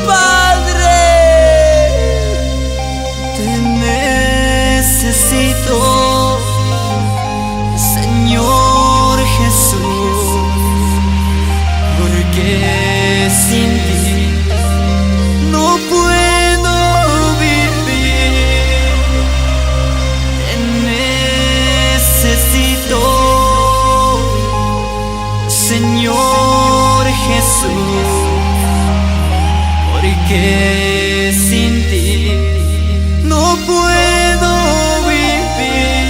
Padre. Te necesito, Señor Jesús, porque sin ti no puedo vivir. Te necesito, Señor Jesús, porque sin ti no puedo vivir.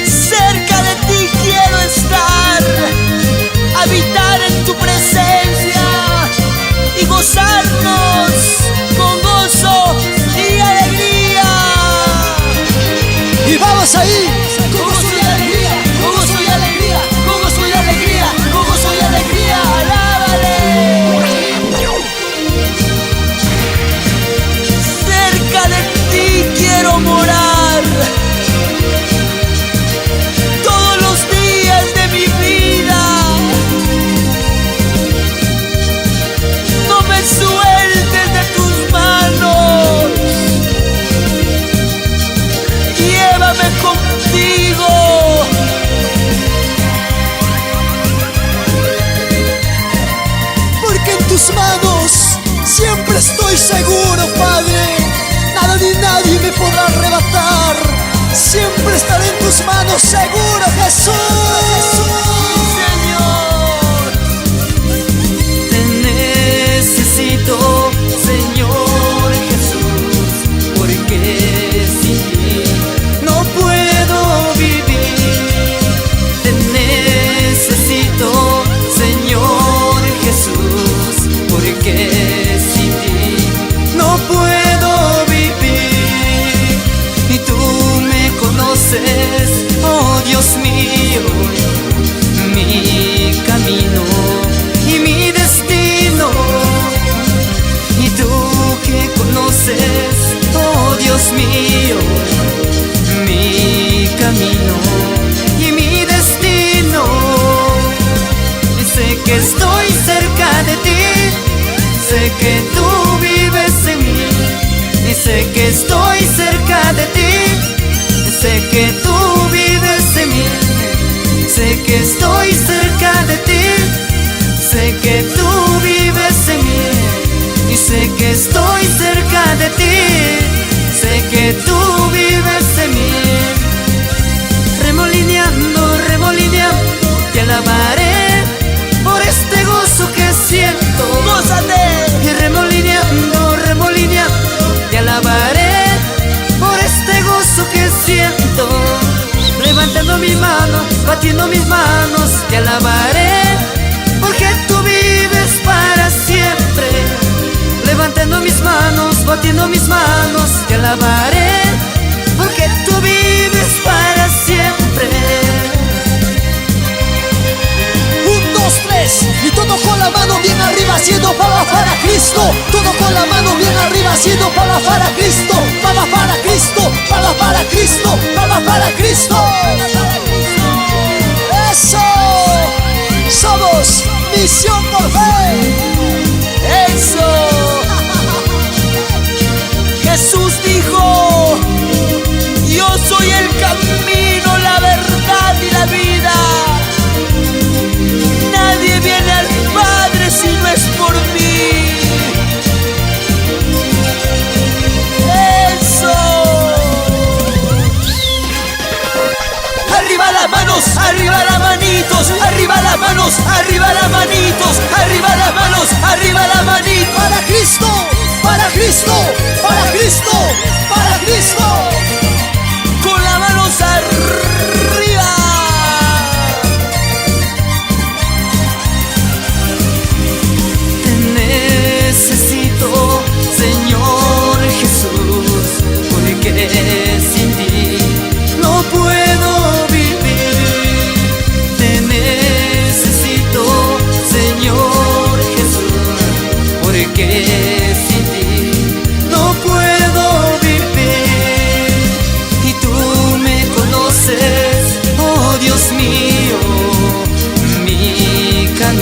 Cerca de ti quiero estar, habitar en tu presencia y gozarnos con gozo y alegría. Y vamos ahí, Con gozo y alegría, con gozo y alegría, con gozo y alegría, con gozo y alegría, alábale. Cerca de ti quiero morar todos los días de mi vida. No me sueltes de tus manos, llévame contigo. porque en tus manos siempre estoy seguro, Padre. Nada ni nadie me podrá arrebatar. Siempre estaré en tus manos seguro, Jesús. Señor, te necesito, Señor Jesús, porque sin ti no puedo vivir. Te necesito, Señor Jesús, porque sin ti no puedo vivir. Y tú me conoces, oh Dios mío, mi camino y mi destino. Y tú que conoces, oh Dios mío, mi camino y mi destino. Y sé que estoy cerca de ti, sé que tú vives en mí. Y sé que estoy cerca de ti, sé que tú vives en mí. Sé que estoy cerca de ti, sé que tú vives en mí. Y sé que estoy cerca de ti, sé que tú vives en mí. Remolineando, remolineando, te alabaré por este gozo que siento. ¡Gózate! Y remolineando, remolineando, te alabaré por este gozo que siento. Levantando mi mano, batiendo mis manos, te alabaré porque tú vives para siempre. Levantando mis manos, batiendo mis manos, te alabaré porque tú vives para siempre. 1, 2, 3, y todo con la mano bien arriba haciendo para Cristo. Todo con la mano bien arriba haciendo para Cristo. Para Cristo, para Cristo, para Cristo. Eso. Somos Misión por Fe. Eso. Jesús dijo: yo soy el camino, la verdad y la vida. Nadie viene al Padre si no es por mí. Eso. Arriba las manos, arriba las manitos, arriba las manos, arriba las manitos.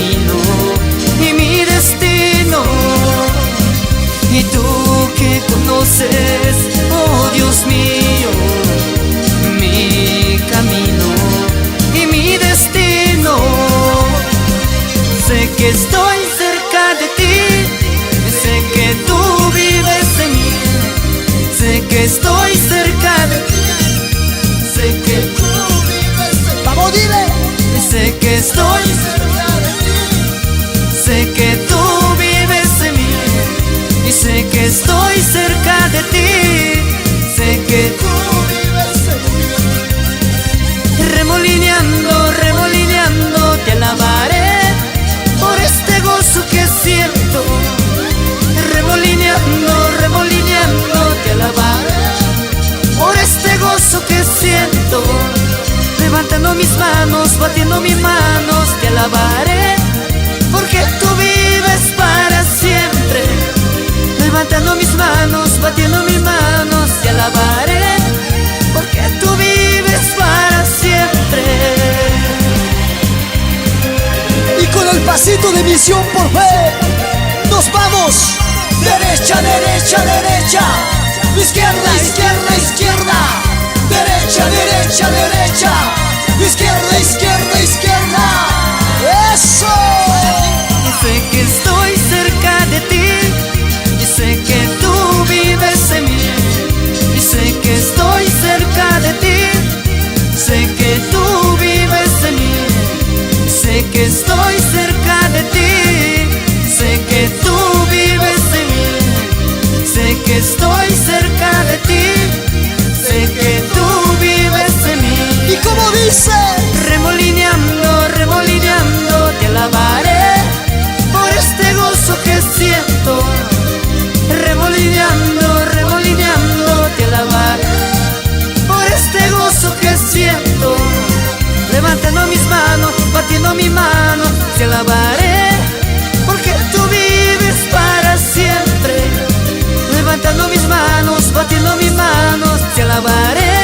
camino y mi destino. Y tú que conoces, oh Dios mío, mi camino y mi destino. Sé que estoy cerca de ti, sé que tú vives en mí. Sé que estoy cerca de ti, sé que tú vives en mí. Vamos, dile. Sé que estoy cerca de ti, sé que tú vives en mí. Y sé que estoy cerca de ti, sé que tú vives en mí. Remolineando, remolineando, te alabaré por este gozo que siento. Remolineando, remolineando, te alabaré por este gozo que siento. Levantando mis manos, batiendo mis manos, te alabaré porque tú vives para siempre. Levantando mis manos, batiendo mis manos, te alabaré porque tú vives para siempre. Y con el pasito de Misión por Fe nos vamos. Derecha, derecha, derecha. Izquierda, izquierda, izquierda. Derecha, derecha, derecha. Izquierda, izquierda, izquierda. ¡Eso! Y sé que estoy cerca de ti, y sé que tú vives en mí. Y sé que estoy cerca de ti, sé que tú vives en mí. Y sé que estoy cerca de ti, sé que tú vives en mí. Sé que estoy cerca de ti, sé que tú vives en mí. ¿Y cómo dice? Remolineando, remolineando, te alabaré por este gozo que siento. Remolineando, remolineando, te alabaré por este gozo que siento. Levantando mis manos, batiendo mi mano, te alabaré porque tú vives para siempre. Levantando mis manos, batiendo mis manos, te alabaré